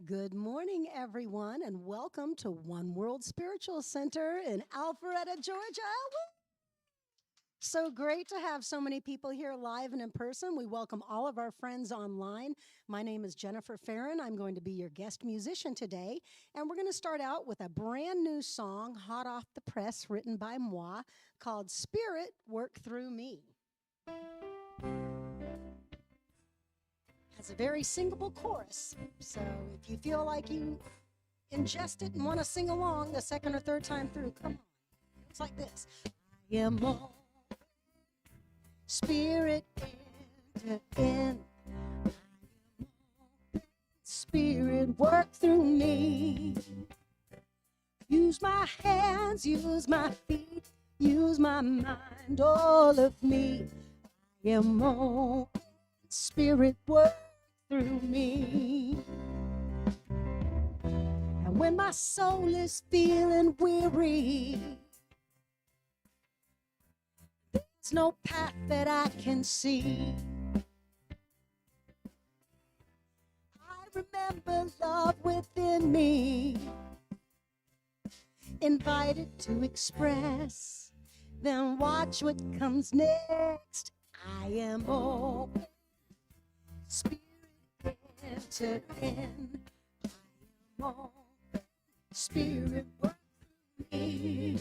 Good morning, everyone, and welcome to One World Spiritual Center in Alpharetta, Georgia. Woo! So great to have so many people here live and in person. We welcome all of our friends online. My name is Jennifer Farron. I'm going to be your guest musician today, and we're going to start out with a brand new song, hot off the press, written by moi, called Spirit Work Through Me. Has a very singable chorus, so if you feel like you ingest it and want to sing along the second or third time through, come on. It's like this. I am all spirit enter in. Spirit work through me. Use my hands, use my feet, use my mind, all of me. I am all spirit work through me. And when my soul is feeling weary, there's no path that I can see. I remember love within me, invited to express. Then watch what comes next. I am open, spirit enter in. I am open, spirit work through me.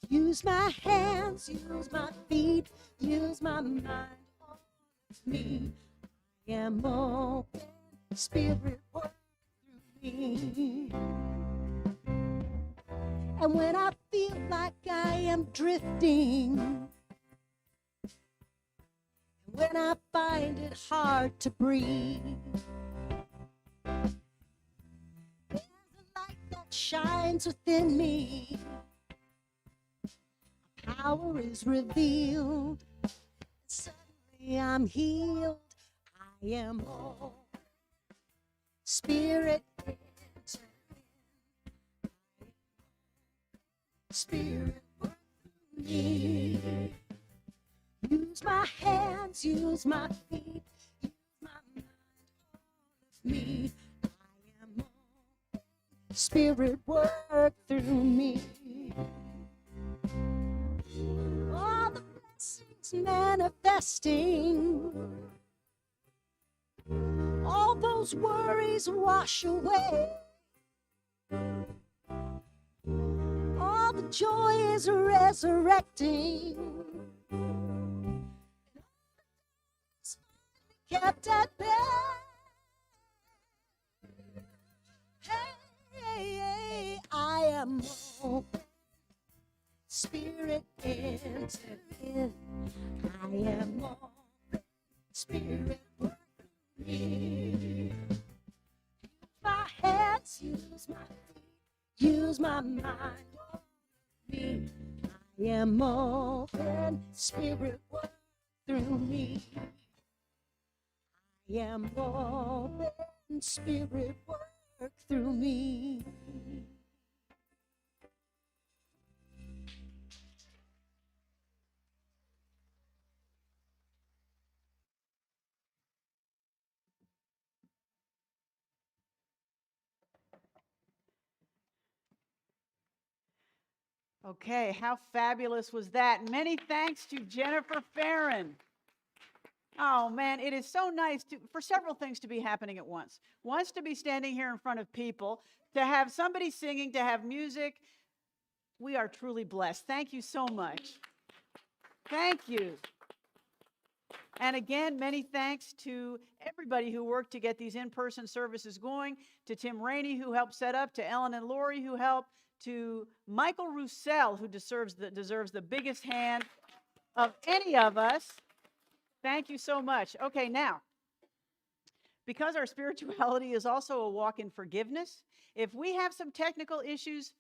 Use my hands, use my feet, use my mind, all of me. I am open, spirit work through me. And when I feel like I am drifting, when I find it hard to breathe, there's a light that shines within me. Power is revealed. Suddenly I'm healed. I am whole. Spirit enter in. Spirit work through me. Use my hands, use my feet, use my mind, all of me. I am whole. Spirit work through me. All the blessings manifesting, all those worries wash away, all the joy is resurrecting, kept at bay. Hey, I am open. Spirit enter in. I am open. Spirit work through me. Use my hands, use my feet, use my mind, all of me. I am open. Spirit work through me. I am open. Spirit work through me. Okay, how fabulous was that? Many thanks to Jennifer Farron. Oh man, it is so nice for several things to be happening at once. Once to be standing here in front of people, to have somebody singing, to have music. We are truly blessed. Thank you so much. Thank you. And again, many thanks to everybody who worked to get these in-person services going, to Tim Rainey, who helped set up, to Ellen and Lori, who helped, to Michael Roussel, who deserves the biggest hand of any of us. Thank you so much. Okay, now, because our spirituality is also a walk in forgiveness, if we have some technical issues,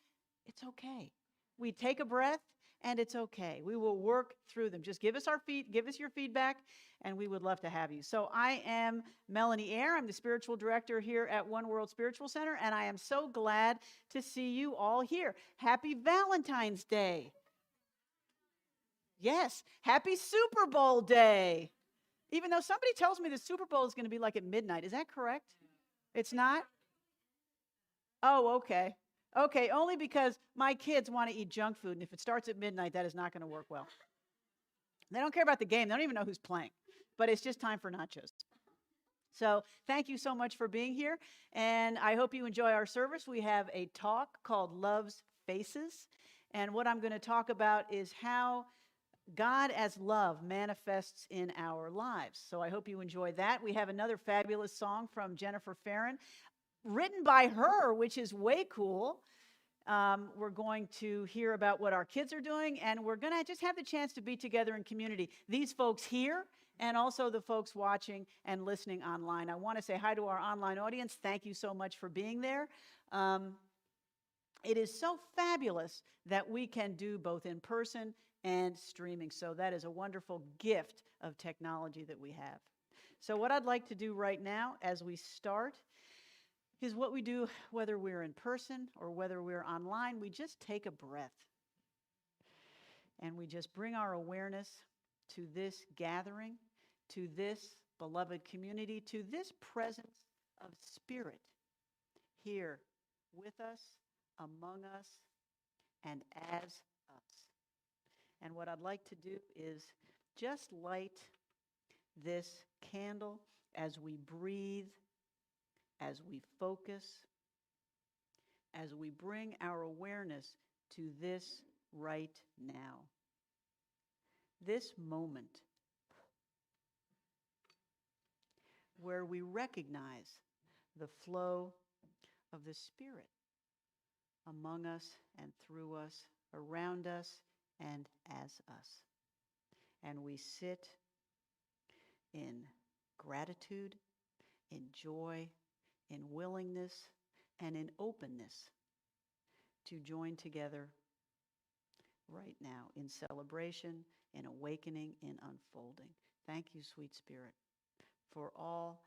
it's okay. We take a breath, and it's okay. We will work through them. Just give us your feedback, and we would love to have you. So I am Melanie Eyre. I'm the spiritual director here at One World Spiritual Center, and I am so glad to see you all here. Happy Valentine's Day. Yes, happy Super Bowl day. Even though somebody tells me the Super Bowl is going to be like at midnight. Is that correct? It's not? Oh, okay. Okay, only because my kids want to eat junk food, and if it starts at midnight, that is not going to work well. They don't care about the game. They don't even know who's playing. But it's just time for nachos. So thank you so much for being here, and I hope you enjoy our service. We have a talk called Love's Faces, and what I'm going to talk about is how God as love manifests in our lives. So I hope you enjoy that. We have another fabulous song from Jennifer Farron, written by her, which is way cool. We're going to hear about what our kids are doing, and we're going to just have the chance to be together in community. These folks here, and also the folks watching and listening online. I want to say hi to our online audience. Thank you so much for being there. It is so fabulous that we can do both in person and streaming. So that is a wonderful gift of technology that we have. So what I'd like to do right now as we start is what we do whether we're in person or whether we're online. We just take a breath and we just bring our awareness to this gathering, to this beloved community, to this presence of spirit here with us, among us, and as us. And what I'd like to do is just light this candle as we breathe, as we focus, as we bring our awareness to this right now. This moment where we recognize the flow of the Spirit among us and through us, around us and as us. And we sit in gratitude, in joy, in willingness, and in openness to join together right now in celebration, in awakening, in unfolding. Thank you, sweet Spirit, for all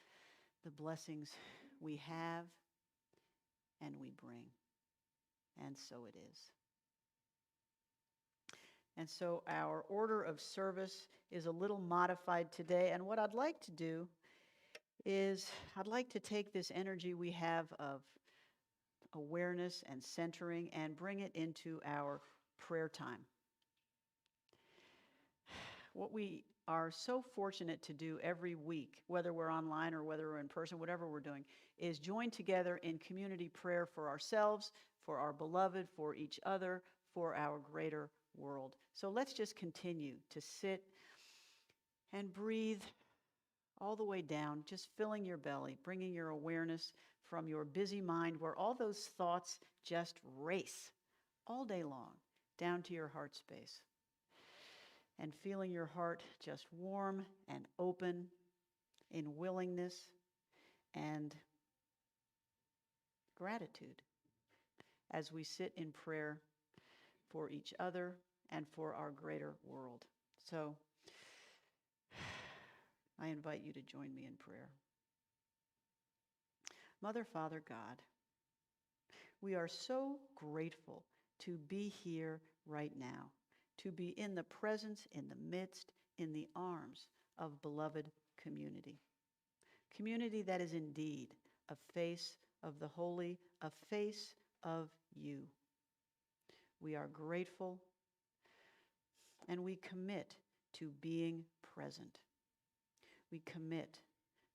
the blessings we have and we bring. And so it is. And so our order of service is a little modified today. And what I'd like to do is I'd like to take this energy we have of awareness and centering and bring it into our prayer time. What we are so fortunate to do every week, whether we're online or whether we're in person, whatever we're doing, is join together in community prayer for ourselves, for our beloved, for each other, for our greater world. So let's just continue to sit and breathe all the way down, just filling your belly, bringing your awareness from your busy mind where all those thoughts just race all day long down to your heart space. And feeling your heart just warm and open in willingness and gratitude as we sit in prayer for each other and for our greater world. So I invite you to join me in prayer. Mother, Father, God, we are so grateful to be here right now, to be in the presence, in the midst, in the arms of beloved community. Community that is indeed a face of the holy, a face of you. We are grateful and we commit to being present. We commit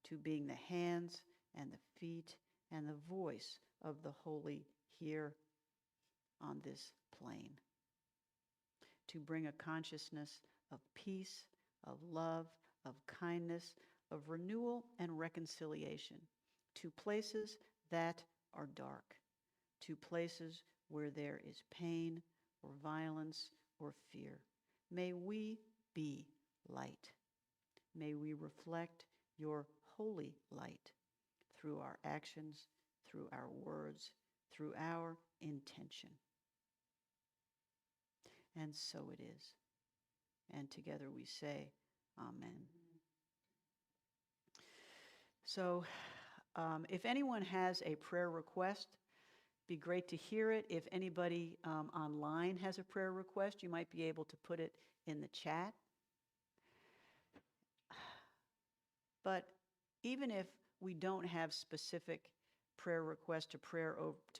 to being the hands and the feet and the voice of the holy here on this plane. To bring a consciousness of peace, of love, of kindness, of renewal and reconciliation to places that are dark, to places where there is pain or violence or fear. May we be light. May we reflect your holy light through our actions, through our words, through our intention. And so it is. And together we say, Amen. So if anyone has a prayer request, be great to hear it. If anybody online has a prayer request, you might be able to put it in the chat. But even if we don't have specific prayer request to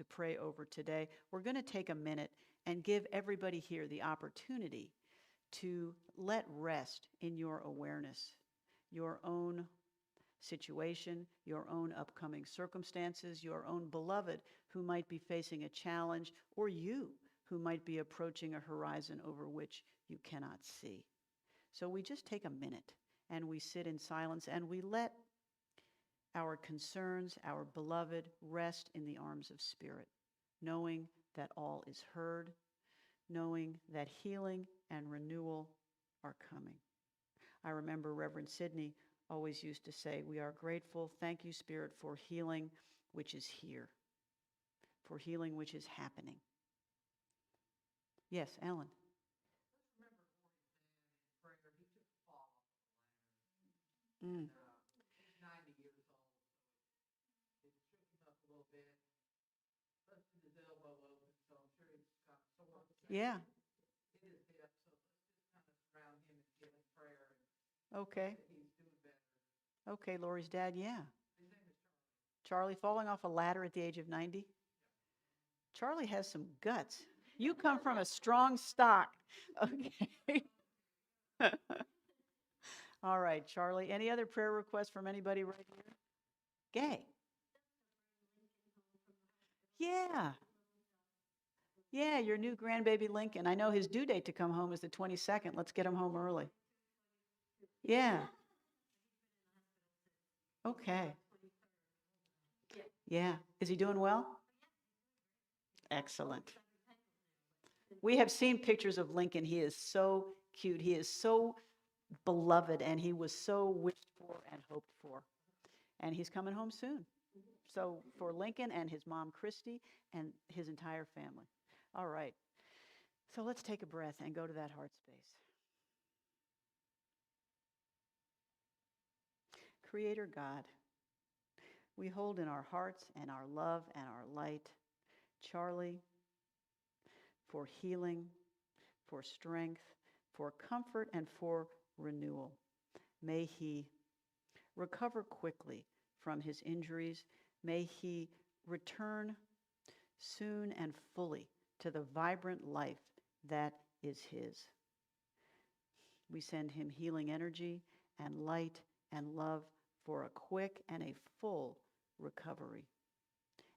pray over today, we're going to take a minute and give everybody here the opportunity to let rest in your awareness, your own situation, your own upcoming circumstances, your own beloved who might be facing a challenge, or you who might be approaching a horizon over which you cannot see. So we just take a minute and we sit in silence and we let our concerns, our beloved, rest in the arms of Spirit, knowing that all is heard, knowing that healing and renewal are coming. I remember Reverend Sidney always used to say, we are grateful, thank you, Spirit, for healing which is here, for healing which is happening. Yes, Ellen. Mm. He's 90 years old, so it shook him up a little bit. Busted his elbow open, so I'm sure he's got sore. Yeah. Hit his hip, so let's just kind of surround him in healing prayer and Okay. that he's doing better. Okay, Lori's dad, yeah. His name is Charlie. Charlie falling off a ladder at the age of 90? Charlie has some guts. You come from a strong stock. Okay. All right, Charlie. Any other prayer requests from anybody right here? Gay. Yeah. Yeah, your new grandbaby Lincoln. I know his due date to come home is the 22nd. Let's get him home early. Yeah. Okay. Yeah. Is he doing well? Excellent. We have seen pictures of Lincoln. He is so cute. He is so beloved, and he was so wished for and hoped for. And he's coming home soon. So for Lincoln and his mom, Christy, and his entire family. All right. So let's take a breath and go to that heart space. Creator God, we hold in our hearts and our love and our light Charlie for healing, for strength, for comfort, and for renewal. May he recover quickly from his injuries. May he return soon and fully to the vibrant life that is his. We send him healing energy and light and love for a quick and a full recovery.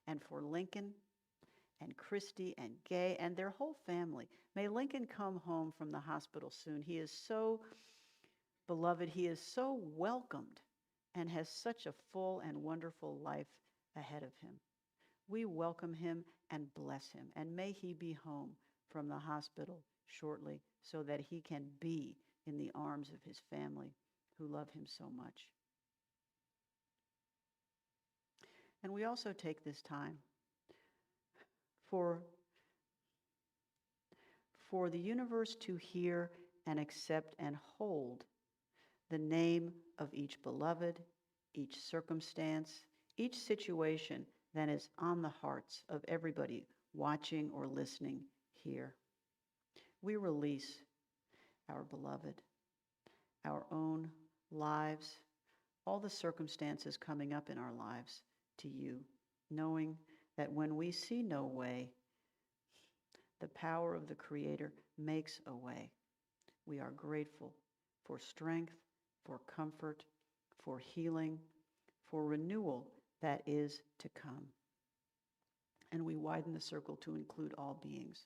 And for Lincoln and Christy and Gay and their whole family, may Lincoln come home from the hospital soon. He is so beloved. He is so welcomed and has such a full and wonderful life ahead of him. We welcome him and bless him, and may he be home from the hospital shortly so that he can be in the arms of his family who love him so much. And we also take this time for the universe to hear and accept and hold the name of each beloved, each circumstance, each situation that is on the hearts of everybody watching or listening here. We release our beloved, our own lives, all the circumstances coming up in our lives to you, knowing that when we see no way, the power of the Creator makes a way. We are grateful for strength, for comfort, for healing, for renewal that is to come. And we widen the circle to include all beings,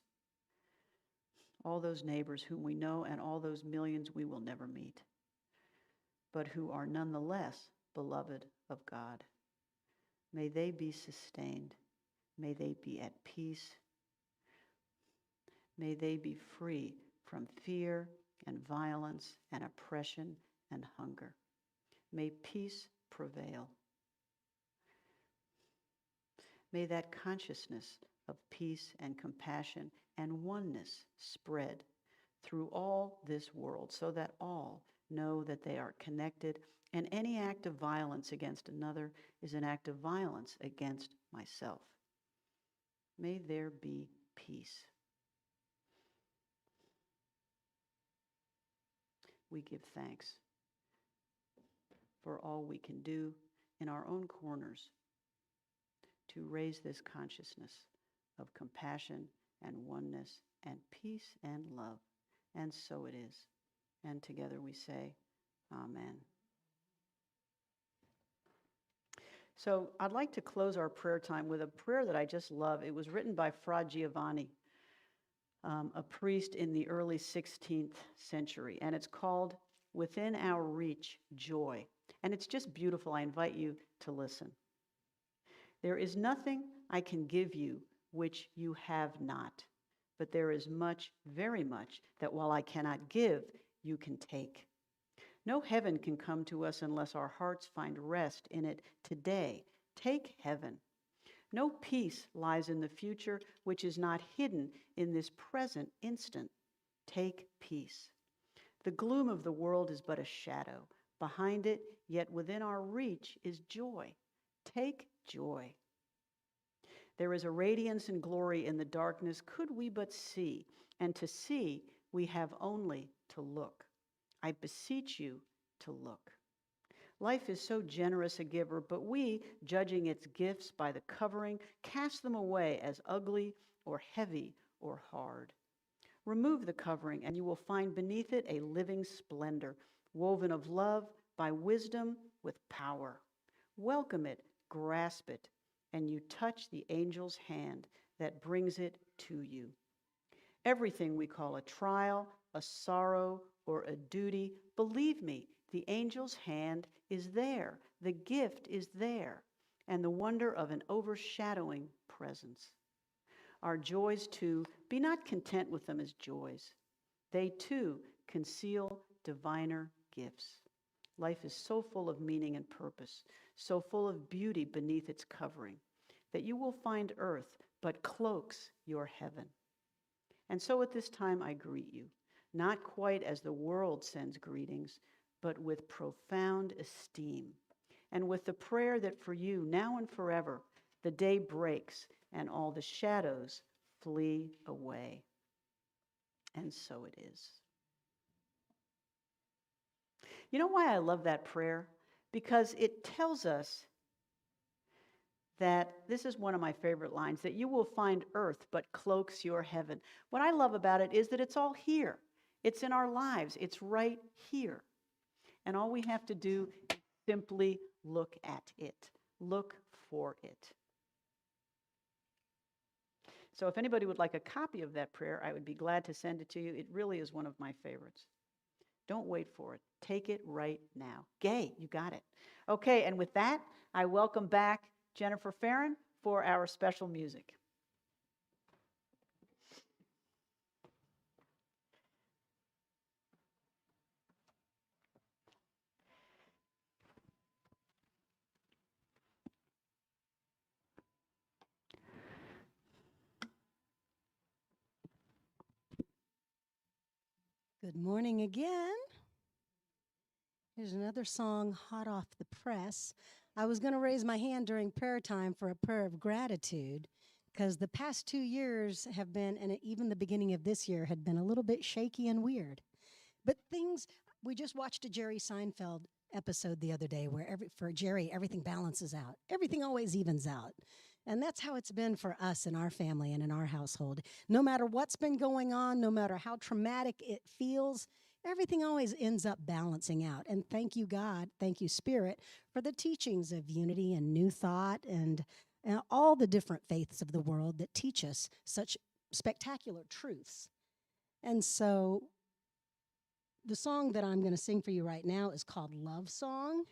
all those neighbors whom we know and all those millions we will never meet, but who are nonetheless beloved of God. May they be sustained. May they be at peace. May they be free from fear and violence and oppression and hunger. May peace prevail. May that consciousness of peace and compassion and oneness spread through all this world so that all know that they are connected, and any act of violence against another is an act of violence against myself. May there be peace. We give thanks for all we can do in our own corners to raise this consciousness of compassion and oneness and peace and love. And so it is. And together we say, Amen. So I'd like to close our prayer time with a prayer that I just love. It was written by Fra Giovanni, a priest in the early 16th century, and it's called Within Our Reach, Joy. And it's just beautiful. I invite you to listen. There is nothing I can give you which you have not, but there is much, very much, that while I cannot give, you can take. No heaven can come to us unless our hearts find rest in it today. Take heaven. No peace lies in the future which is not hidden in this present instant. Take peace. The gloom of the world is but a shadow. Behind it, yet within our reach, is joy. Take joy. There is a radiance and glory in the darkness, could we but see, and to see, we have only to look. I beseech you to look. Life is so generous a giver, but we, judging its gifts by the covering, cast them away as ugly or heavy or hard. Remove the covering, and you will find beneath it a living splendor, woven of love by wisdom with power. Welcome it, grasp it, and you touch the angel's hand that brings it to you. Everything we call a trial, a sorrow, or a duty, believe me, the angel's hand is there, the gift is there, and the wonder of an overshadowing presence. Our joys, too, be not content with them as joys. They, too, conceal diviner gifts. Life is so full of meaning and purpose, so full of beauty beneath its covering, that you will find earth but cloaks your heaven. And so at this time I greet you, not quite as the world sends greetings, but with profound esteem, and with the prayer that for you, now and forever, the day breaks and all the shadows flee away. And so it is. You know why I love that prayer? Because it tells us that, this is one of my favorite lines, that you will find earth but cloaks your heaven. What I love about it is that it's all here. It's in our lives. It's right here. And all we have to do is simply look at it. Look for it. So if anybody would like a copy of that prayer, I would be glad to send it to you. It really is one of my favorites. Don't wait for it. Take it right now. Gay, you got it. Okay, and with that, I welcome back Jennifer Farron for our special music. Good morning again. Here's another song hot off the press. I was going to raise my hand during prayer time for a prayer of gratitude because the past 2 years have been, and even the beginning of this year, had been a little bit shaky and weird. But we just watched a Jerry Seinfeld episode the other day where for Jerry, everything balances out. Everything always evens out. And that's how it's been for us in our family and in our household. No matter what's been going on, no matter how traumatic it feels, everything always ends up balancing out. And thank you, God, thank you, Spirit, for the teachings of unity and new thought and all the different faiths of the world that teach us such spectacular truths. And so the song that I'm going to sing for you right now is called Love Song.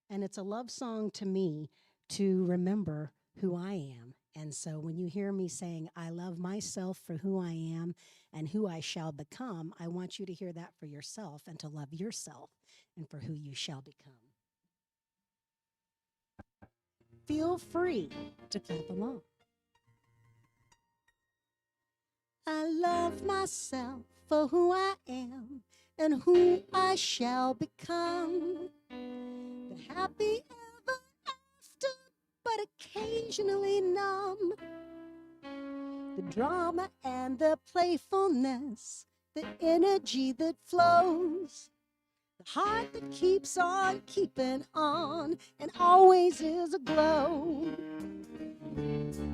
And it's a love song to me to remember who I am. And so when you hear me saying, I love myself for who I am and who I shall become, I want you to hear that for yourself and to love yourself and for who you shall become. Feel free to clap along. I love myself for who I am and who I shall become. The happy ever after, but occasionally numb. The drama and the playfulness, the energy that flows. The heart that keeps on keeping on and always is aglow.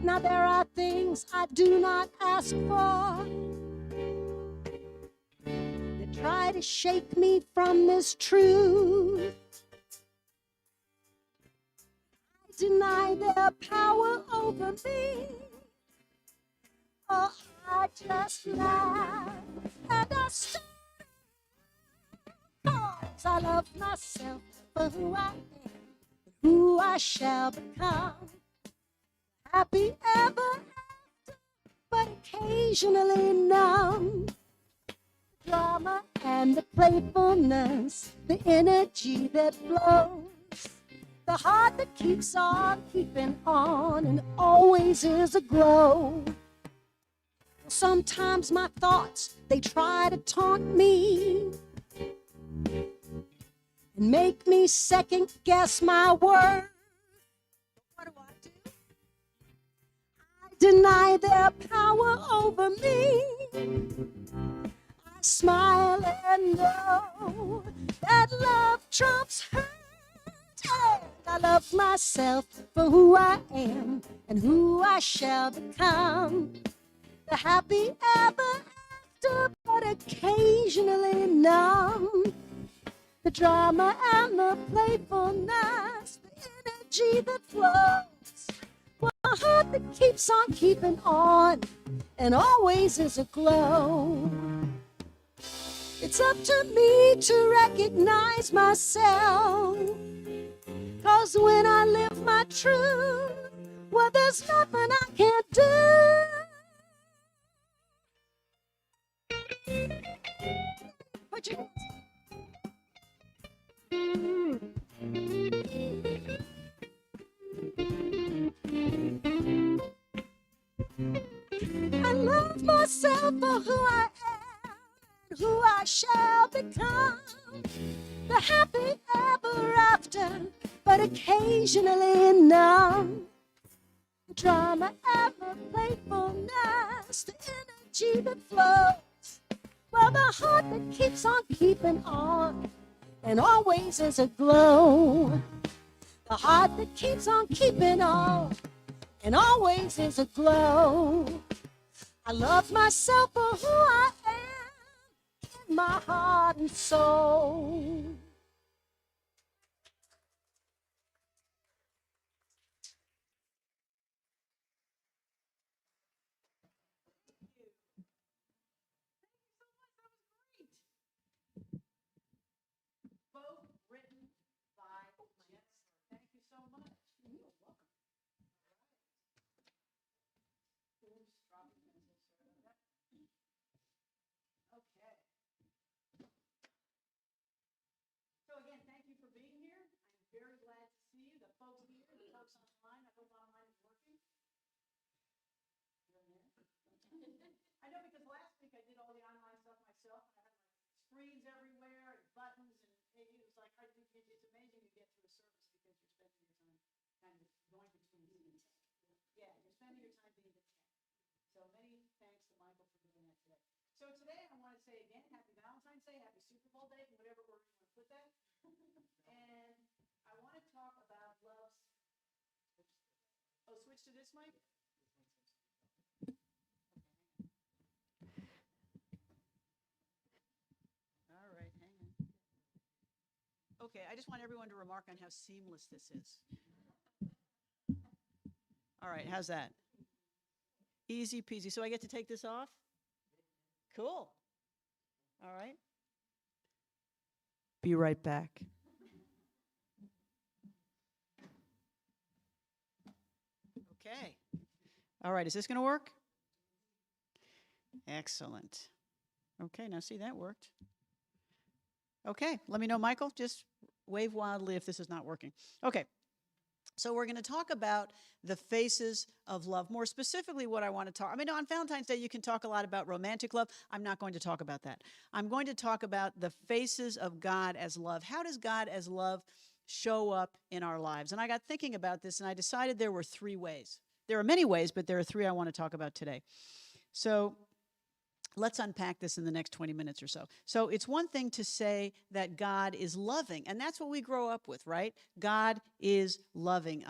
Now there are things I do not ask for that try to shake me from this truth. I deny their power over me. Oh, I just laugh and I stare. 'Cause I love myself for who I am, who I shall become. Happy ever after, but occasionally numb. The drama and the playfulness, the energy that flows, the heart that keeps on keeping on and always is aglow. Sometimes my thoughts, they try to taunt me and make me second guess my worth. What do? I deny their power over me. I smile and know that love trumps hurt. And I love myself for who I am and who I shall become. The happy ever after, but occasionally numb. The drama and the playfulness, the energy that flows. Well, a heart that keeps on keeping on and always is aglow. It's up to me to recognize myself. 'Cause when I live my truth, well, there's nothing I can't do. Put your hands. I love myself for who I am, who I shall become. The happy ever after, but occasionally numb. The drama and the playfulness, the energy that flows. Well, the heart that keeps on keeping on and always is aglow. The heart that keeps on keeping on and always is aglow. I love myself for who I am in my heart and soul. Both written by Jennifer. Thank you so much. You're welcome. Oops, dropping pencil, sorry about that. Okay. So again, thank you for being here. I'm very glad to see you. The folks here, the folks online, I hope online is working. You're in there? I know because last week I did all the online stuff myself. And I had like screens everywhere and buttons and it was like, it's amazing you get through a service because you're spending your time kind of going between scenes. Yeah, you're spending your time being the tech. So many thanks to Michael for doing that today. So today I want to say again, happy Valentine's Day, happy Super Bowl day, whatever order you want to put that. And I want to talk about love's. Oh, switch to this mic? All right, hang on. Okay, I just want everyone to remark on how seamless this is. All right, how's that? Easy peasy. So I get to take this off? Cool. All right. Be right back. Okay. All right, is this going to work? Excellent. Okay, now see, that worked. Okay, let me know, Michael. Just wave wildly if this is not working. Okay, so we're going to talk about the faces of love. More specifically, what I want to talk, I mean, on Valentine's Day, you can talk a lot about romantic love. I'm not going to talk about that. I'm going to talk about the faces of God as love. How does God as love show up in our lives? And I got thinking about this, and I decided there were 3 ways. There are many ways, but there are 3 I want to talk about today. So Let's unpack this in the next 20 minutes or so. So it's one thing to say that God is loving, and that's what we grow up with, right? God is loving.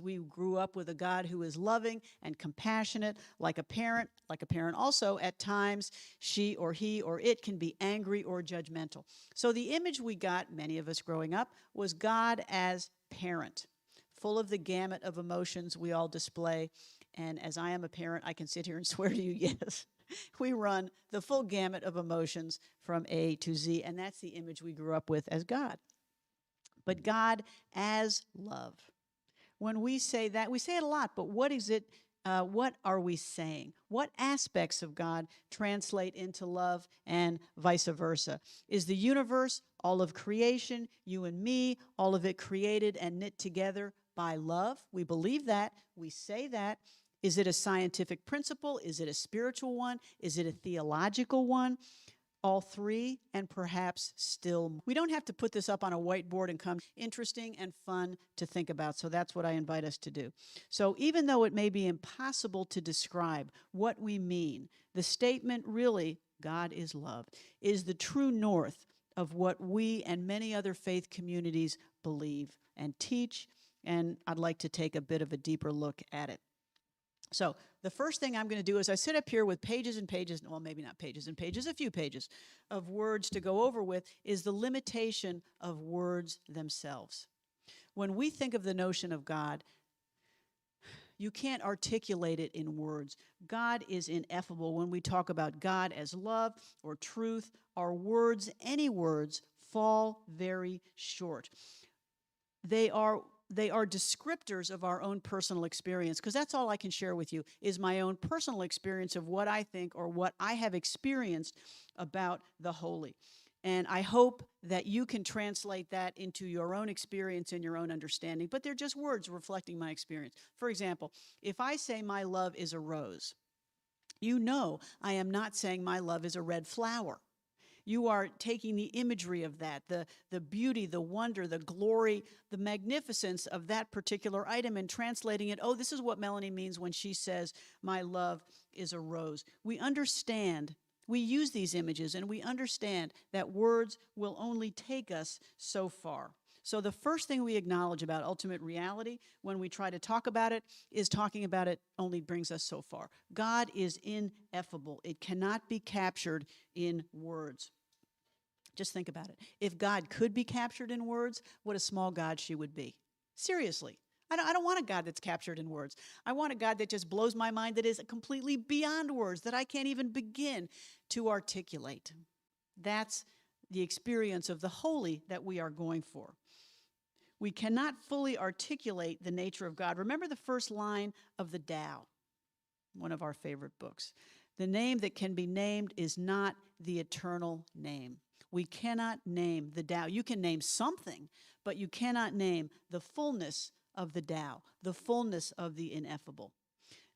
We grew up with a God who is loving and compassionate, like a parent. Like a parent also, at times, she or he or it can be angry or judgmental. So the image we got, many of us growing up, was God as parent, full of the gamut of emotions we all display. And as I am a parent, I can sit here and swear to you, yes, we run the full gamut of emotions from A to Z, and that's the image we grew up with as God. But God as love. When we say that, we say it a lot, but what is it? What are we saying? What aspects of God translate into love and vice versa? Is the universe, all of creation, you and me, all of it created and knit together by love? We believe that. We say that. Is it a scientific principle? Is it a spiritual one? Is it a theological one? All three, and perhaps still. We don't have to put this up on a whiteboard and come interesting and fun to think about. So that's what I invite us to do. So even though it may be impossible to describe what we mean, the statement really, God is love, is the true north of what we and many other faith communities believe and teach. And I'd like to take a bit of a deeper look at it. So the first thing I'm going to do is I sit up here with pages and pages, well, maybe not pages and pages, a few pages of words to go over with, is the limitation of words themselves. When we think of the notion of God, you can't articulate it in words. God is ineffable. When we talk about God as love or truth, our words, any words, fall very short. They are descriptors of our own personal experience, because that's all I can share with you is my own personal experience of what I think or what I have experienced about the holy. And I hope that you can translate that into your own experience and your own understanding, but they're just words reflecting my experience. For example, if I say my love is a rose, you know I am not saying my love is a red flower. You are taking the imagery of that, the beauty, the wonder, the glory, the magnificence of that particular item and translating it, oh, this is what Melanie means when she says, my love is a rose. We understand, we use these images, and we understand that words will only take us so far. So the first thing we acknowledge about ultimate reality when we try to talk about it is talking about it only brings us so far. God is ineffable. It cannot be captured in words. Just think about it. If God could be captured in words, what a small God she would be. Seriously. I don't want a God that's captured in words. I want a God that just blows my mind, that is completely beyond words, that I can't even begin to articulate. That's the experience of the holy that we are going for. We cannot fully articulate the nature of God. Remember the first line of the Tao, one of our favorite books. The name that can be named is not the eternal name. We cannot name the Tao. You can name something, but you cannot name the fullness of the Tao, the fullness of the ineffable.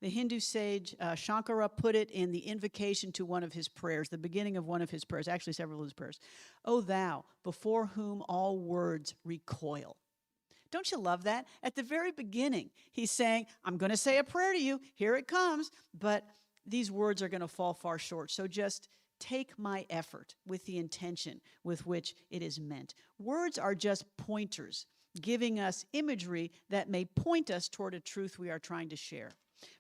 The Hindu sage Shankara put it in the invocation to one of his prayers, the beginning of one of his prayers, actually several of his prayers. O thou, before whom all words recoil. Don't you love that? At the very beginning, he's saying, I'm going to say a prayer to you. Here it comes. But these words are going to fall far short. So just take my effort with the intention with which it is meant. Words are just pointers, giving us imagery that may point us toward a truth we are trying to share.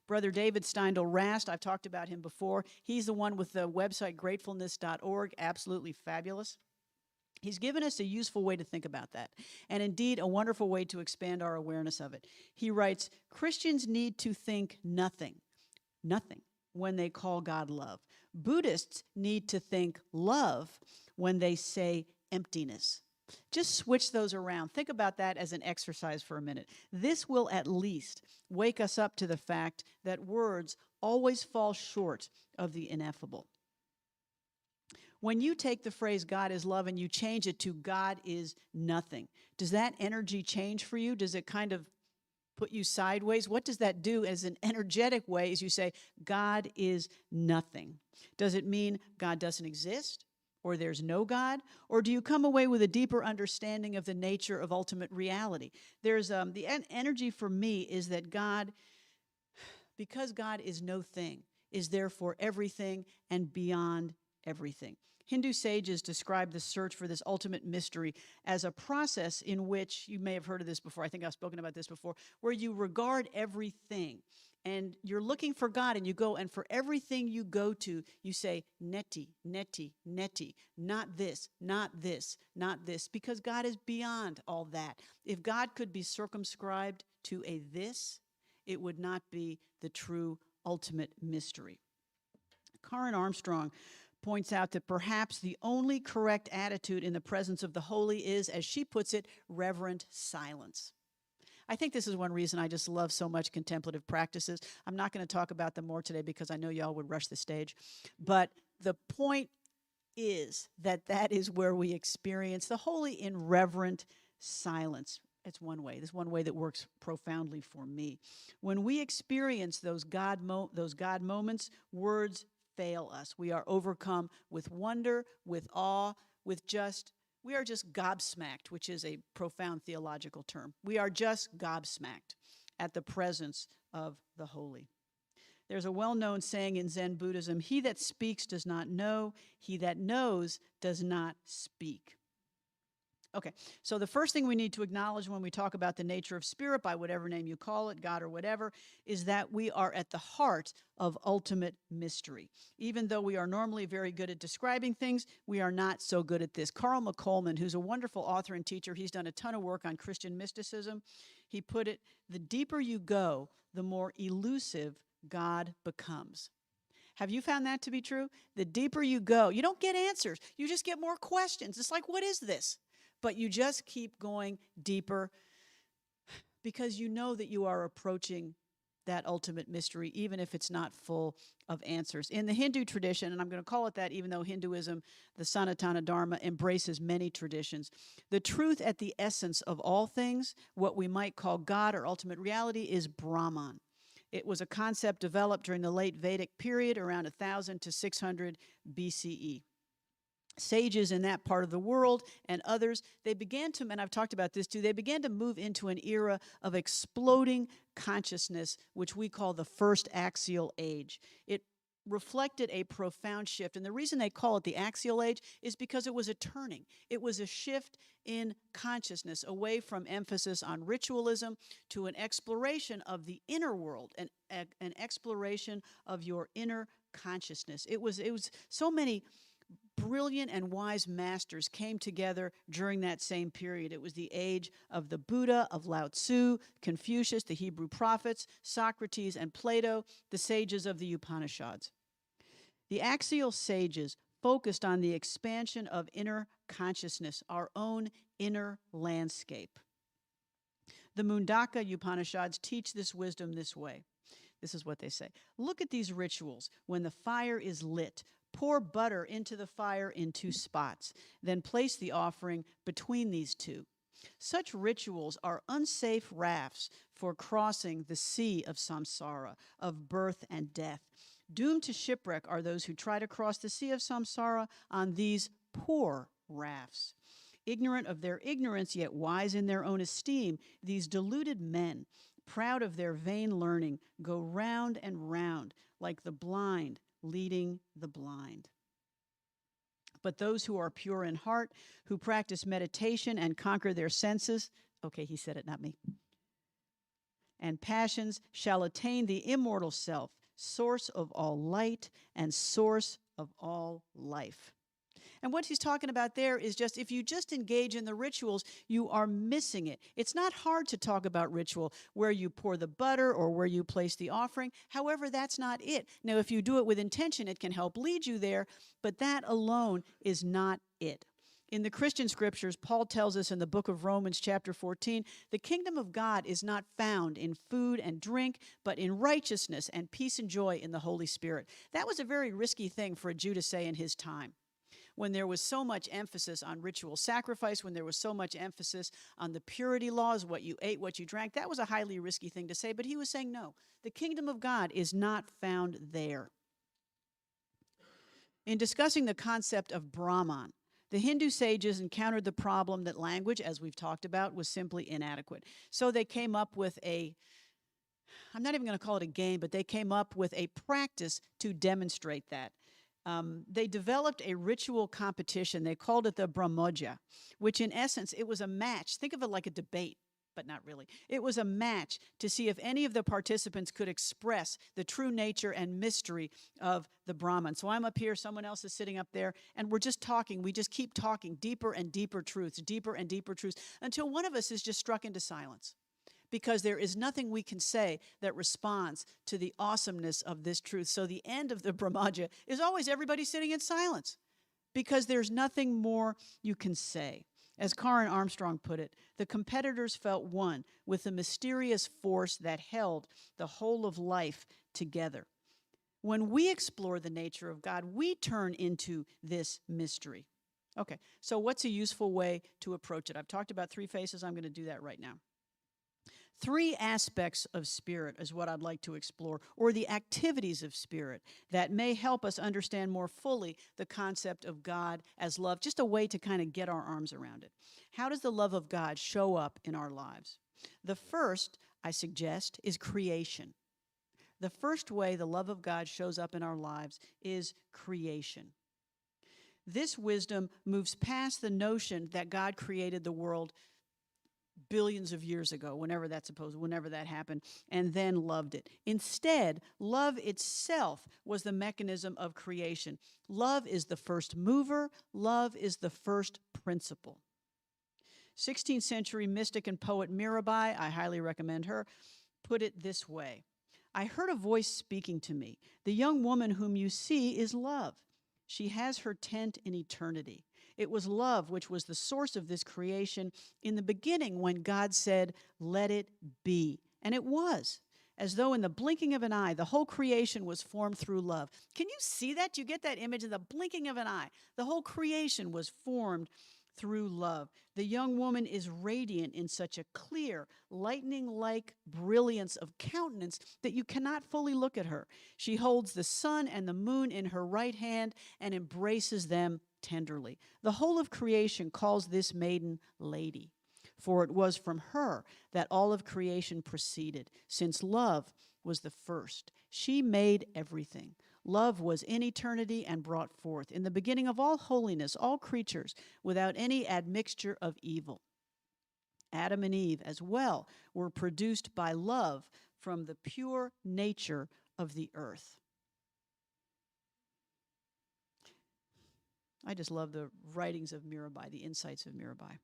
Brother David Steindl Rast, I've talked about him before. He's the one with the website gratefulness.org, absolutely fabulous. He's given us a useful way to think about that, and indeed a wonderful way to expand our awareness of it. He writes, Christians need to think nothing, when they call God love. Buddhists need to think love when they say emptiness. Just switch those around. Think about that as an exercise for a minute. This will at least wake us up to the fact that words always fall short of the ineffable. When you take the phrase God is love and you change it to God is nothing, does that energy change for you? Does it kind of put you sideways? What does that do as an energetic way as you say God is nothing? Does it mean God doesn't exist? Or there's no God? Or do you come away with a deeper understanding of the nature of ultimate reality? There's the energy for me is that God, because God is no thing, is therefore everything and beyond everything. Hindu sages describe the search for this ultimate mystery as a process in which, you may have heard of this before, I think I've spoken about this before, where you regard everything and you're looking for God and you go, and for everything you go to, you say, neti, neti, neti, not this, not this, not this, because God is beyond all that. If God could be circumscribed to a this, it would not be the true ultimate mystery. Karen Armstrong points out that perhaps the only correct attitude in the presence of the holy is, as she puts it, reverent silence. I think this is one reason I just love so much contemplative practices. I'm not going to talk about them more today because I know y'all would rush the stage. But the point is that that is where we experience the holy in reverent silence. It's one way. This one way that works profoundly for me. When we experience those God moments, words fail us. We are overcome with wonder, with awe, we are just gobsmacked, which is a profound theological term. We are just gobsmacked at the presence of the holy. There's a well-known saying in Zen Buddhism, he that speaks does not know, he that knows does not speak. Okay, so the first thing we need to acknowledge when we talk about the nature of spirit, by whatever name you call it, God or whatever, is that we are at the heart of ultimate mystery. Even though we are normally very good at describing things, we are not so good at this. Carl McColman, who's a wonderful author and teacher, he's done a ton of work on Christian mysticism. He put it, the deeper you go, the more elusive God becomes. Have you found that to be true? The deeper you go, you don't get answers. You just get more questions. It's like, what is this? But you just keep going deeper because you know that you are approaching that ultimate mystery, even if it's not full of answers. In the Hindu tradition, and I'm going to call it that even though Hinduism, the Sanatana Dharma, embraces many traditions, the truth at the essence of all things, what we might call God or ultimate reality, is Brahman. It was a concept developed during the late Vedic period, around 1000 to 600 BCE. Sages in that part of the world and others, they began to, and I've talked about this too, they began to move into an era of exploding consciousness, which we call the first axial age. It reflected a profound shift. And the reason they call it the axial age is because it was a turning. It was a shift in consciousness away from emphasis on ritualism to an exploration of the inner world, an exploration of your inner consciousness. It was so many brilliant and wise masters came together during that same period. It was the age of the Buddha, of Lao Tzu, Confucius, the Hebrew prophets, Socrates, and Plato, the sages of the Upanishads. The axial sages focused on the expansion of inner consciousness, our own inner landscape. The Mundaka Upanishads teach this wisdom this way. This is what they say. Look at these rituals. When the fire is lit, pour butter into the fire in 2 spots, then place the offering between these 2. Such rituals are unsafe rafts for crossing the sea of samsara, of birth and death. Doomed to shipwreck are those who try to cross the sea of samsara on these poor rafts. Ignorant of their ignorance, yet wise in their own esteem, these deluded men, proud of their vain learning, go round and round like the blind leading the blind. But those who are pure in heart, who practice meditation and conquer their senses, okay, he said it, not me, and passions, shall attain the immortal self, source of all light and source of all life. And what he's talking about there is just, if you just engage in the rituals, you are missing it. It's not hard to talk about ritual, where you pour the butter or where you place the offering. However, that's not it. Now, if you do it with intention, it can help lead you there, but that alone is not it. In the Christian scriptures, Paul tells us in the book of Romans chapter 14, the kingdom of God is not found in food and drink, but in righteousness and peace and joy in the Holy Spirit. That was a very risky thing for a Jew to say in his time, when there was so much emphasis on ritual sacrifice, when there was so much emphasis on the purity laws, what you ate, what you drank. That was a highly risky thing to say, but he was saying, no, the kingdom of God is not found there. In discussing the concept of Brahman, the Hindu sages encountered the problem that language, as we've talked about, was simply inadequate. So they came up with a I'm not even going to call it a game, but they came up with a practice to demonstrate that. They developed a ritual competition. They called it the Brahmoja, which in essence, it was a match. Think of it like a debate, but not really. It was a match to see if any of the participants could express the true nature and mystery of the Brahman. So I'm up here, someone else is sitting up there, and we're just talking. We just keep talking deeper and deeper truths, until one of us is just struck into silence, because there is nothing we can say that responds to the awesomeness of this truth. So the end of the Brahmaja is always everybody sitting in silence, because there's nothing more you can say. As Karen Armstrong put it, the competitors felt one with the mysterious force that held the whole of life together. When we explore the nature of God, we turn into this mystery. Okay, so what's a useful way to approach it? I've talked about 3 faces. I'm going to do that right now. 3 aspects of spirit is what I'd like to explore, or the activities of spirit that may help us understand more fully the concept of God as love, just a way to kind of get our arms around it. How does the love of God show up in our lives? The first, I suggest, is creation. The first way the love of God shows up in our lives is creation. This wisdom moves past the notion that God created the world billions of years ago, whenever that happened, and then loved it. Instead, love itself was the mechanism of creation. Love is the first mover. Love is the first principle. 16th century mystic and poet Mirabai, I highly recommend her, put it this way: I heard a voice speaking to me. The young woman whom you see is love. She has her tent in eternity. It was love which was the source of this creation in the beginning, when God said, "Let it be." And it was, as though in the blinking of an eye, the whole creation was formed through love. Can you see that? Do you get that image? In the blinking of an eye, the whole creation was formed through love. The young woman is radiant in such a clear, lightning-like brilliance of countenance that you cannot fully look at her. She holds the sun and the moon in her right hand and embraces them tenderly. The whole of creation calls this maiden Lady, for it was from her that all of creation proceeded, since love was the first. She made everything. Love was in eternity and brought forth, in the beginning of all holiness, all creatures, without any admixture of evil. Adam and Eve, as well, were produced by love from the pure nature of the earth. I just love the writings of Mirabai, the insights of Mirabai.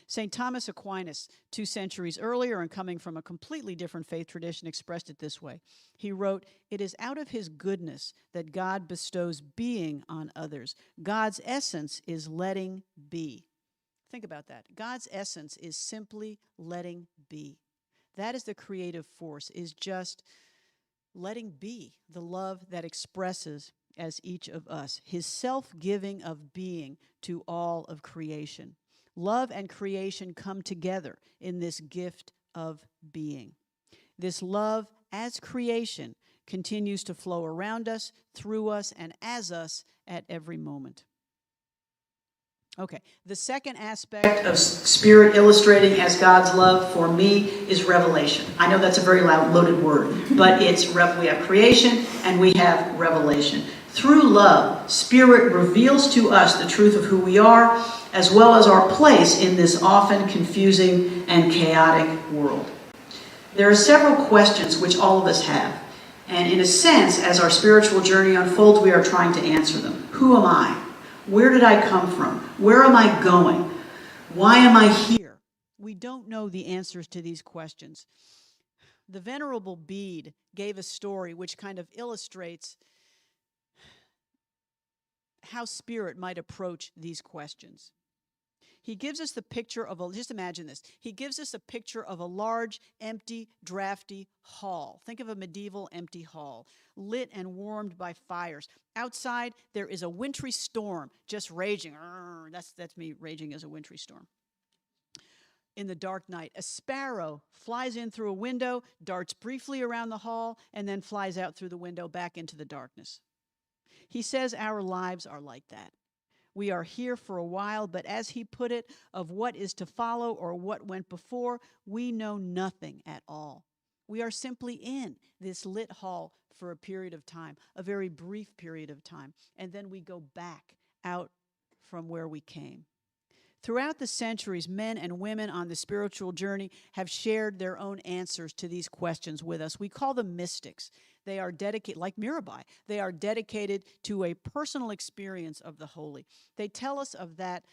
St. Thomas Aquinas, 2 centuries earlier and coming from a completely different faith tradition, expressed it this way. He wrote, "It is out of his goodness that God bestows being on others. God's essence is letting be." Think about that. God's essence is simply letting be. That is the creative force, is just letting be the love that expresses as each of us, his self-giving of being to all of creation. Love and creation come together in this gift of being. This love as creation continues to flow around us, through us, and as us at every moment. Okay, the second aspect of Spirit illustrating as God's love for me is revelation. I know that's a very loaded word, but we have creation and we have revelation. Through love, Spirit reveals to us the truth of who we are, as well as our place in this often confusing and chaotic world. There are several questions which all of us have, and in a sense, as our spiritual journey unfolds, we are trying to answer them. Who am I? Where did I come from? Where am I going? Why am I here? We don't know the answers to these questions. The Venerable Bede gave a story which kind of illustrates how Spirit might approach these questions. He gives us the picture of just imagine this. He gives us a picture of a large, empty, drafty hall. Think of a medieval empty hall, lit and warmed by fires. Outside, there is a wintry storm just raging. That's me raging as a wintry storm. In the dark night, a sparrow flies in through a window, darts briefly around the hall, and then flies out through the window back into the darkness. He says our lives are like that. We are here for a while, but as he put it, of what is to follow or what went before, we know nothing at all. We are simply in this lit hall for a period of time, a very brief period of time, and then we go back out from where we came. Throughout the centuries, men and women on the spiritual journey have shared their own answers to these questions with us. We call them mystics. They are dedicated, like Mirabai, they are dedicated to a personal experience of the holy. They tell us of that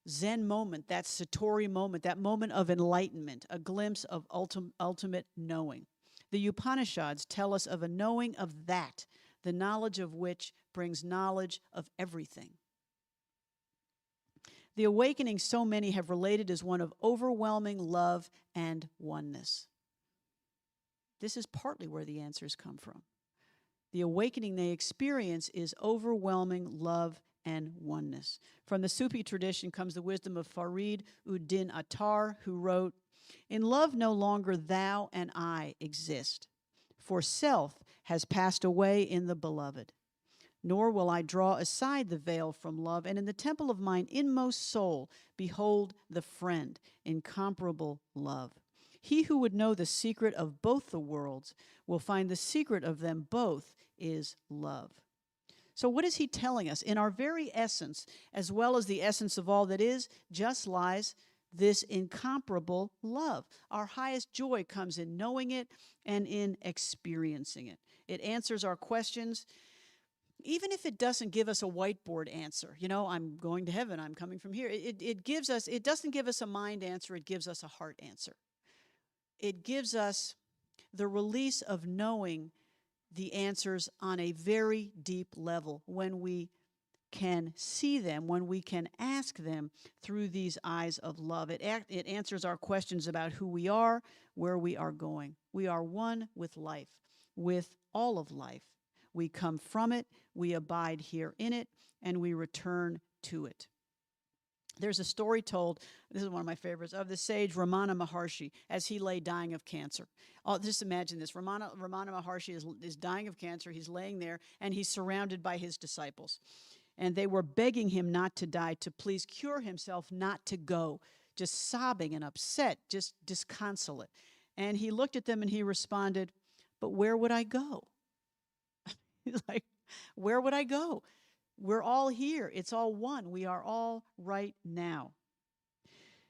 Zen moment, that Satori moment, that moment of enlightenment, a glimpse of ultimate knowing. The Upanishads tell us of a knowing of that, the knowledge of which brings knowledge of everything. The awakening so many have related is one of overwhelming love and oneness. This is partly where the answers come from. The awakening they experience is overwhelming love and oneness. From the Sufi tradition comes the wisdom of Farid ud-Din Attar, who wrote, "In love no longer thou and I exist, for self has passed away in the beloved. Nor will I draw aside the veil from love, and in the temple of mine inmost soul behold the friend, incomparable love. He who would know the secret of both the worlds will find the secret of them both is love." So what is he telling us? In our very essence, as well as the essence of all that is, just lies this incomparable love. Our highest joy comes in knowing it and in experiencing it. It answers our questions, even if it doesn't give us a whiteboard answer. You know, I'm going to heaven, I'm coming from here. It doesn't give us a mind answer, it gives us a heart answer. It gives us the release of knowing the answers on a very deep level when we can see them, when we can ask them through these eyes of love. It answers our questions about who we are, where we are going. We are one with life, with all of life. We come from it, we abide here in it, and we return to it. There's a story told, this is one of my favorites, of the sage Ramana Maharshi as he lay dying of cancer. Just imagine this. Ramana Maharshi is dying of cancer. He's laying there, and he's surrounded by his disciples. And they were begging him not to die, to please cure himself, not to go, just sobbing and upset, just disconsolate. And he looked at them and he responded, "But where would I go?" He's like, where would I go? We're all here. It's all one. We are all right now.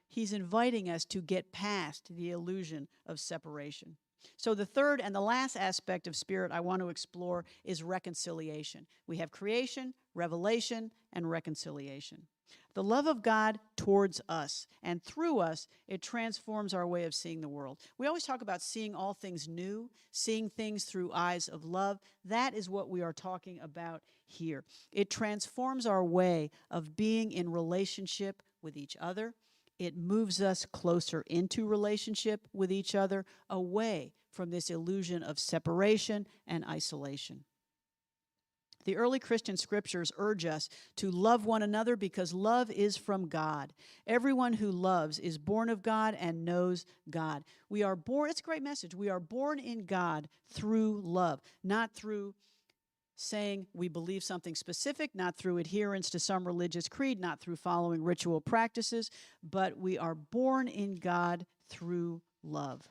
He's inviting us to get past the illusion of separation. So the third and the last aspect of spirit I want to explore is reconciliation. We have creation, revelation, and reconciliation. The love of God towards us and through us, it transforms our way of seeing the world. We always talk about seeing all things new, seeing things through eyes of love. That is what we are talking about here. It transforms our way of being in relationship with each other. It moves us closer into relationship with each other, away from this illusion of separation and isolation. The early Christian scriptures urge us to love one another because love is from God. Everyone who loves is born of God and knows God. We are born, it's a great message, we are born in God through love, not through saying we believe something specific, not through adherence to some religious creed, not through following ritual practices, but we are born in God through love.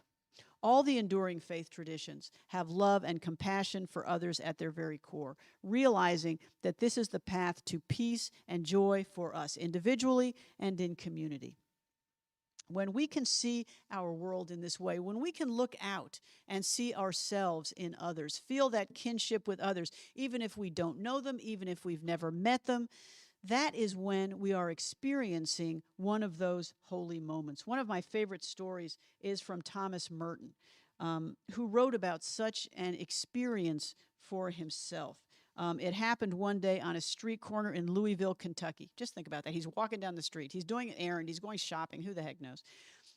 All the enduring faith traditions have love and compassion for others at their very core, realizing that this is the path to peace and joy for us individually and in community. When we can see our world in this way, when we can look out and see ourselves in others, feel that kinship with others, even if we don't know them, even if we've never met them, that is when we are experiencing one of those holy moments. One of my favorite stories is from Thomas Merton, who wrote about such an experience for himself. It happened one day on a street corner in Louisville, Kentucky. Just think about that. He's walking down the street. He's doing an errand. He's going shopping. Who the heck knows?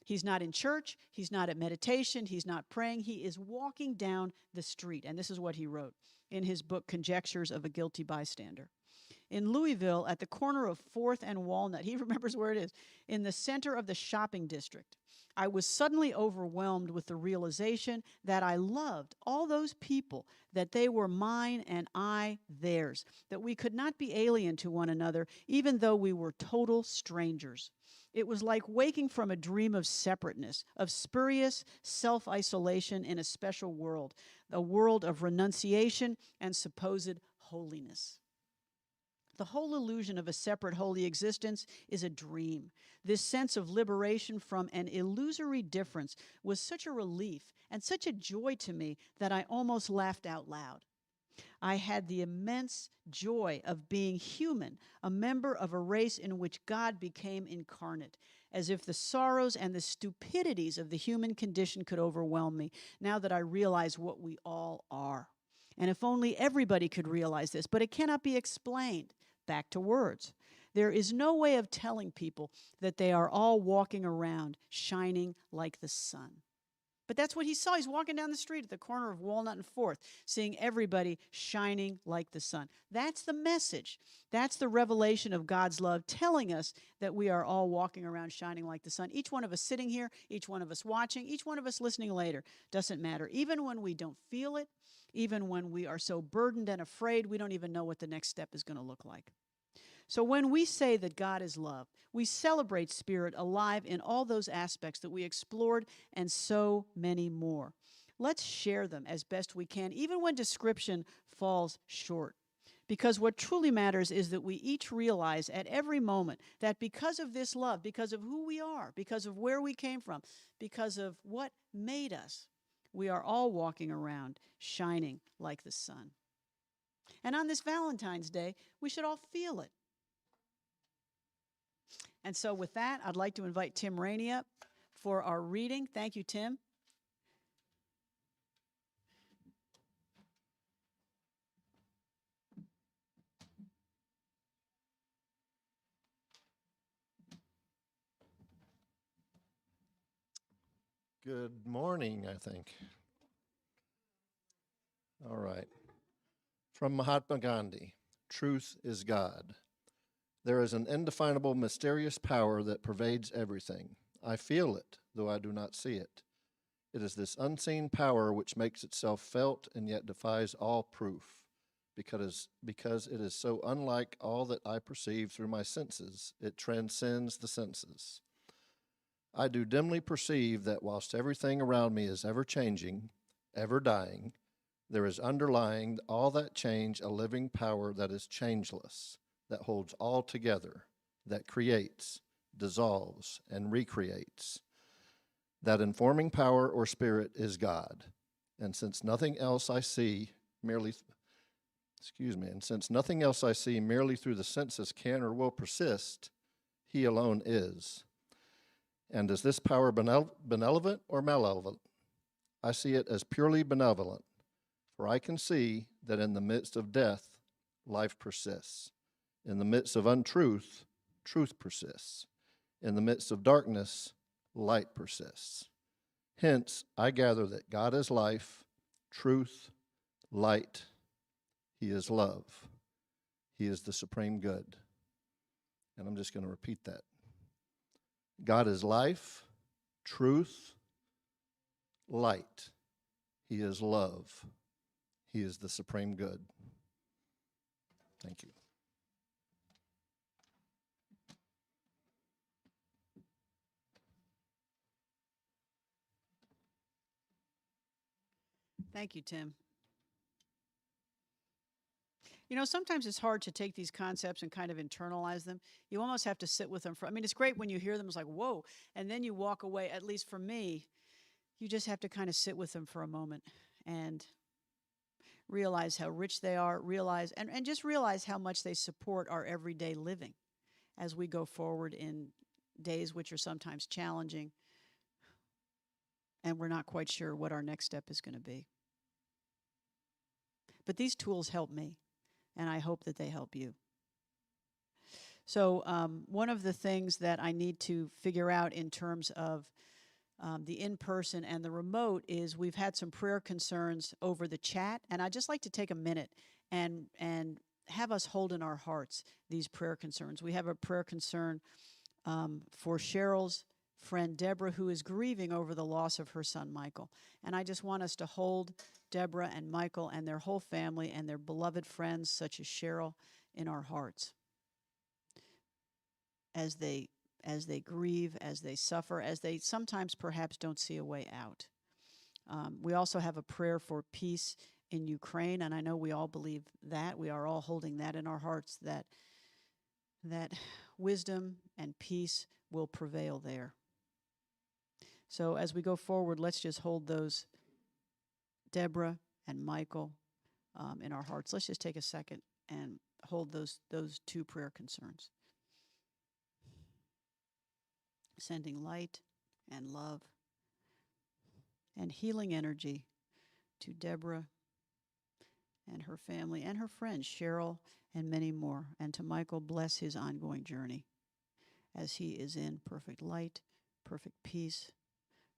He's not in church. He's not at meditation. He's not praying. He is walking down the street. And this is what he wrote in his book, Conjectures of a Guilty Bystander. In Louisville, at the corner of 4th and Walnut, he remembers where it is, in the center of the shopping district, I was suddenly overwhelmed with the realization that I loved all those people, that they were mine and I theirs, that we could not be alien to one another, even though we were total strangers. It was like waking from a dream of separateness, of spurious self isolation in a special world, a world of renunciation and supposed holiness. The whole illusion of a separate holy existence is a dream. This sense of liberation from an illusory difference was such a relief and such a joy to me that I almost laughed out loud. I had the immense joy of being human, a member of a race in which God became incarnate, as if the sorrows and the stupidities of the human condition could overwhelm me, now that I realize what we all are. And if only everybody could realize this, but it cannot be explained. Back to words. There is no way of telling people that they are all walking around shining like the sun. But that's what he saw. He's walking down the street at the corner of Walnut and 4th, seeing everybody shining like the sun. That's the message. That's the revelation of God's love, telling us that we are all walking around shining like the sun. Each one of us sitting here, each one of us watching, each one of us listening later. Doesn't matter. Even when we don't feel it, even when we are so burdened and afraid, we don't even know what the next step is going to look like. So when we say that God is love, we celebrate Spirit alive in all those aspects that we explored and so many more. Let's share them as best we can, even when description falls short. Because what truly matters is that we each realize at every moment that because of this love, because of who we are, because of where we came from, because of what made us, we are all walking around shining like the sun. And on this Valentine's Day, we should all feel it. And so with that, I'd like to invite Tim Rainey up for our reading. Thank you, Tim. Good morning, I think. All right. From Mahatma Gandhi, truth is God. There is an indefinable, mysterious power that pervades everything. I feel it, though I do not see it. It is this unseen power which makes itself felt and yet defies all proof, because it is so unlike all that I perceive through my senses, it transcends the senses. I do dimly perceive that whilst everything around me is ever changing, ever dying, there is underlying all that change a living power that is changeless, that holds all together, that creates, dissolves, and recreates. That informing power or spirit is God. And since nothing else I see merely through the senses can or will persist, he alone is. And is this power benevolent or malevolent? I see it as purely benevolent, for I can see that in the midst of death, life persists. In the midst of untruth, truth persists. In the midst of darkness, light persists. Hence, I gather that God is life, truth, light. He is love. He is the supreme good. And I'm just going to repeat that. God is life, truth, light. He is love. He is the supreme good. Thank you. Thank you, Tim. You know, sometimes it's hard to take these concepts and kind of internalize them. You almost have to sit with them it's great when you hear them, it's like, whoa, and then you walk away. At least for me, you just have to kind of sit with them for a moment and realize how rich they are, and just realize how much they support our everyday living as we go forward in days which are sometimes challenging, and we're not quite sure what our next step is going to be. But these tools help me, and I hope that they help you. So one of the things that I need to figure out in terms of the in-person and the remote is we've had some prayer concerns over the chat, and I'd just like to take a minute and have us hold in our hearts these prayer concerns. We have a prayer concern for Cheryl's friend Deborah, who is grieving over the loss of her son Michael. And I just want us to hold Deborah and Michael and their whole family and their beloved friends such as Cheryl in our hearts as they as they grieve, as they suffer, as they sometimes perhaps don't see a way out. We also have a prayer for peace in Ukraine, and I know we all believe that. We are all holding that in our hearts, that wisdom and peace will prevail there. So as we go forward, let's just hold those, Deborah and Michael, in our hearts. Let's just take a second and hold those two prayer concerns. Sending light and love and healing energy to Deborah and her family and her friends, Cheryl and many more. And to Michael, bless his ongoing journey as he is in perfect light, perfect peace,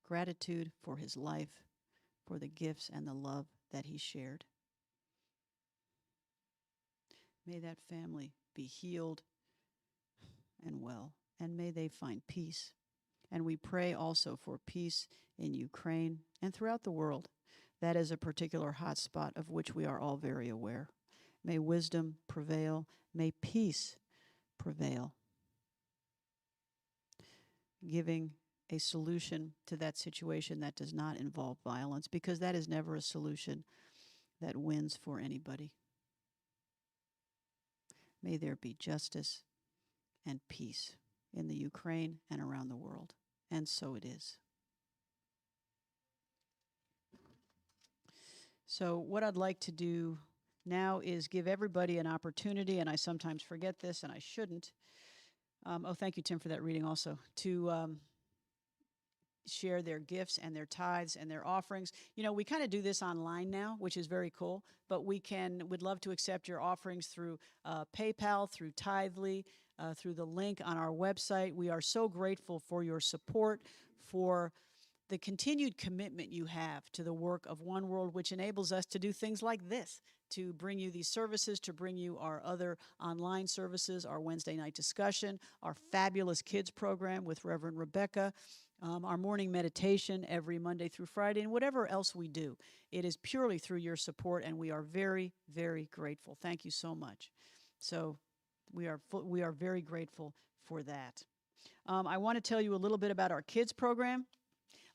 gratitude for his life, for the gifts and the love that he shared. May that family be healed and well, and may they find peace. And we pray also for peace in Ukraine and throughout the world. That is a particular hotspot of which we are all very aware. May wisdom prevail. May peace prevail, giving a solution to that situation that does not involve violence, because that is never a solution that wins for anybody. May there be justice and peace in the Ukraine and around the world. And so it is. So what I'd like to do now is give everybody an opportunity, and I sometimes forget this, and I shouldn't. Thank you, Tim, for that reading also, to share their gifts and their tithes and their offerings. You know, we kind of do this online now, which is very cool, but would love to accept your offerings through PayPal, through Tithely, through the link on our website. We are so grateful for your support, for the continued commitment you have to the work of One World, which enables us to do things like this, to bring you these services, to bring you our other online services, our Wednesday night discussion, our fabulous kids program with Reverend Rebecca, our morning meditation every Monday through Friday, and whatever else we do. It is purely through your support, and we are very, very grateful. Thank you so much. So we are very grateful for that. I want to tell you a little bit about our kids program.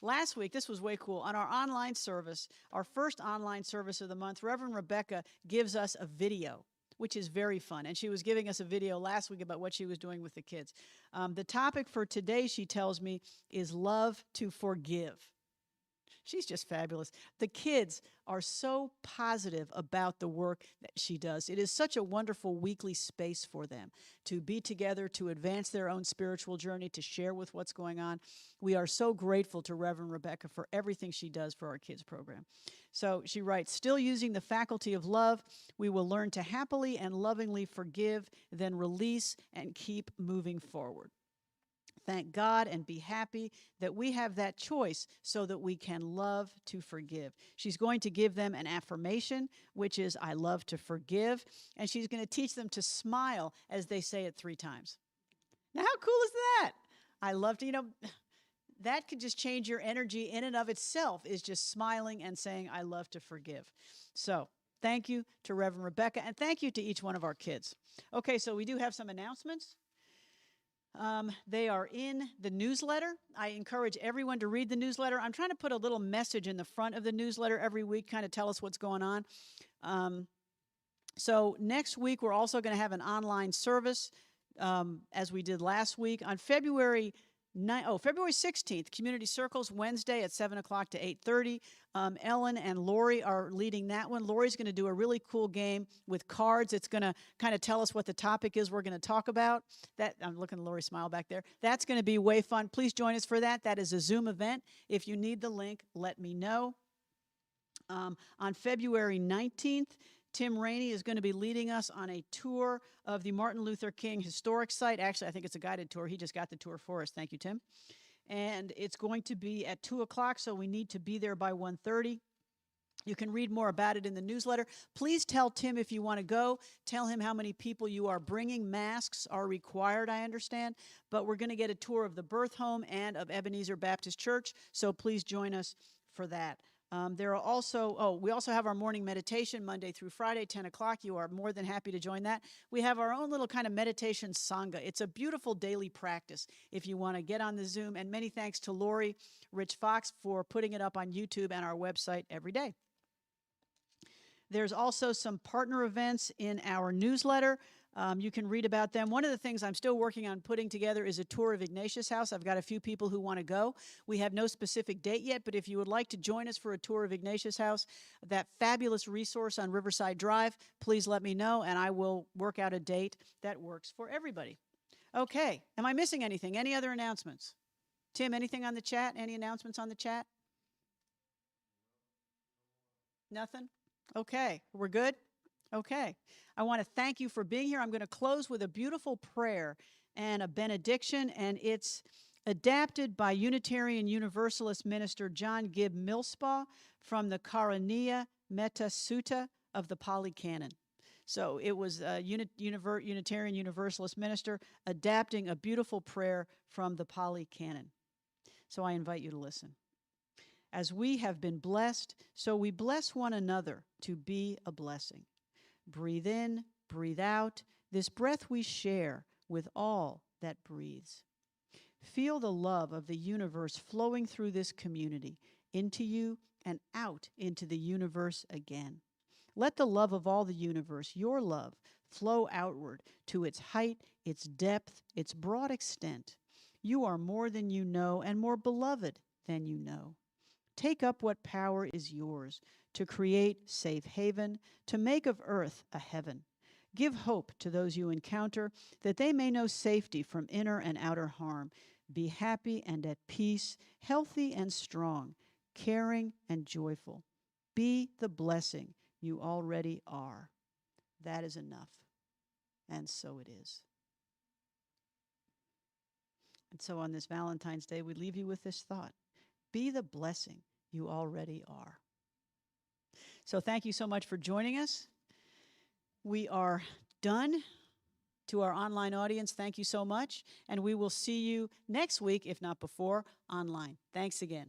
Last week, this was way cool. On our online service, our first online service of the month, Reverend Rebecca gives us a video, which is very fun. And she was giving us a video last week about what she was doing with the kids. The topic for today, she tells me, is love to forgive. She's just fabulous. The kids are so positive about the work that she does. It is such a wonderful weekly space for them to be together, to advance their own spiritual journey, to share with what's going on. We are so grateful to Reverend Rebecca for everything she does for our kids program. So she writes, still using the faculty of love, we will learn to happily and lovingly forgive, then release and keep moving forward. Thank God and be happy that we have that choice so that we can love to forgive. She's going to give them an affirmation, which is, I love to forgive. And she's going to teach them to smile as they say it 3 times. Now, how cool is that? I love to, that could just change your energy in and of itself, is just smiling and saying, I love to forgive. So thank you to Reverend Rebecca, and thank you to each one of our kids. Okay, so we do have some announcements. They are in the newsletter. I encourage everyone to read the newsletter. I'm trying to put a little message in the front of the newsletter every week, kind of tell us what's going on. So next week, we're also going to have an online service, as we did last week. On February 16th, Community Circles, Wednesday at 7 o'clock to 8:30. Ellen and Lori are leading that one. Lori's going to do a really cool game with cards. It's going to kind of tell us what the topic is we're going to talk about. That I'm looking at Lori smile back there. That's going to be way fun. Please join us for that. That is a Zoom event. If you need the link, let me know. On February 19th, Tim Rainey is going to be leading us on a tour of the Martin Luther King Historic Site. Actually, I think it's a guided tour. He just got the tour for us. Thank you, Tim. And it's going to be at 2 o'clock, so we need to be there by 1:30. You can read more about it in the newsletter. Please tell Tim if you want to go. Tell him how many people you are bringing. Masks are required, I understand. But we're going to get a tour of the birth home and of Ebenezer Baptist Church, so please join us for that. There are also, we also have our morning meditation Monday through Friday, 10 o'clock. You are more than happy to join that. We have our own little kind of meditation Sangha. It's a beautiful daily practice if you want to get on the Zoom. And many thanks to Lori Rich Fox for putting it up on YouTube and our website every day. There's also some partner events in our newsletter. You can read about them. One of the things I'm still working on putting together is a tour of Ignatius House. I've got a few people who want to go. We have no specific date yet, but if you would like to join us for a tour of Ignatius House, that fabulous resource on Riverside Drive, please let me know, and I will work out a date that works for everybody. Okay, am I missing anything? Any other announcements? Tim, anything on the chat? Any announcements on the chat? Nothing? Okay, we're good? Okay. I want to thank you for being here. I'm going to close with a beautiful prayer and a benediction, and it's adapted by Unitarian Universalist minister John Gibb Millspaw from the Karaniya Metta Sutta of the Pali Canon. So it was a Unitarian Universalist minister adapting a beautiful prayer from the Pali Canon. So I invite you to listen. As we have been blessed, so we bless one another to be a blessing. Breathe in, breathe out, this breath we share with all that breathes. Feel the love of the universe flowing through this community, into you and out into the universe again. Let the love of all the universe, your love, flow outward to its height, its depth, its broad extent. You are more than you know and more beloved than you know. Take up what power is yours to create safe haven, to make of earth a heaven. Give hope to those you encounter, that they may know safety from inner and outer harm. Be happy and at peace, healthy and strong, caring and joyful. Be the blessing you already are. That is enough, and so it is. And so on this Valentine's Day, we leave you with this thought. Be the blessing you already are. So thank you so much for joining us. We are done. To our online audience, thank you so much. And we will see you next week, if not before, online. Thanks again.